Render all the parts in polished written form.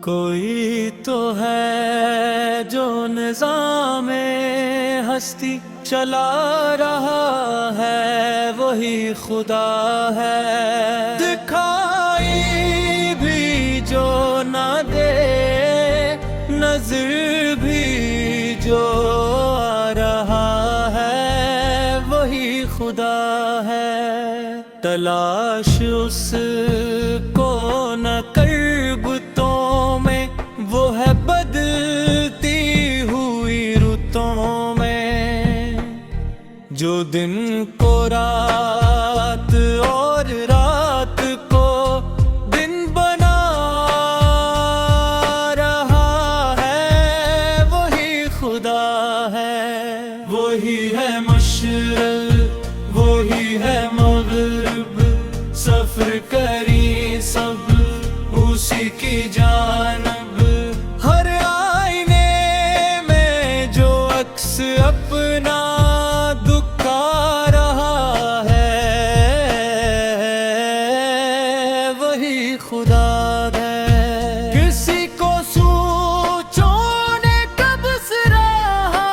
کوئی تو ہے جو نظام ہستی چلا رہا ہے، وہی خدا ہے۔ دکھائی بھی جو نہ دے، نظر بھی جو آ رہا ہے، وہی خدا ہے۔ تلاش اس کو نہ کر بتوں میں، وہ ہے بدلتی ہوئی رتوں میں، جو دن کو رات اور رات کو دن بنا رہا ہے، وہی خدا ہے۔ وہی ہے مشرق، وہی ہے مغرب، سفر کری سب اسی کی جانب۔ ہر آئینے میں جو عکس اپنا دکھا رہا ہے، وہی خدا ہے۔ کسی کو سوچوں نے کب سے رہا،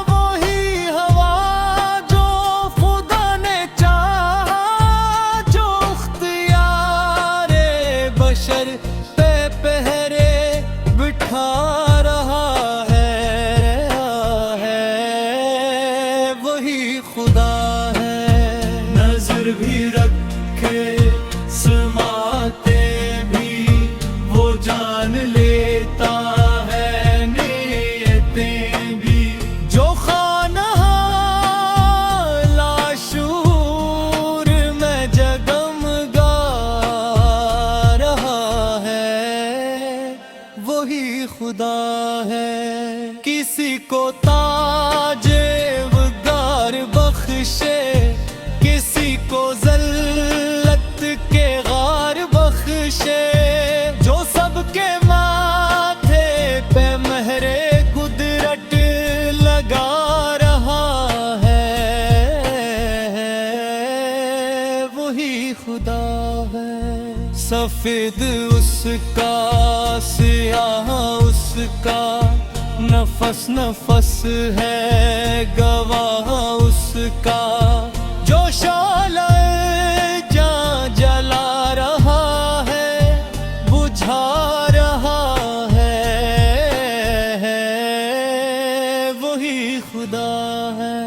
وہی ہوا جو خدا نے چاہا، جو اختیار بشر پہ پہرے بٹھا رہا ہے، وہی خدا ہے۔ نظر بھی رکھے سماتے بھی، وہ جان لیتا ہے نیتیں بھی، جو خانہ لاشور میں جگمگا رہا ہے، وہی خدا ہے۔ کسی کو تاج وقار بخشے، کسی کو ذلت کے غار بخشے، جو سب کے ماتھے پہ مہر قدرت لگا رہا ہے، وہی خدا ہے۔ سفید اس کا، سیاہ اس کا، نفس نفس ہے گواہ اس کا، جو شعلہ جاں جلا رہا ہے، بجھا رہا ہے، وہی خدا ہے۔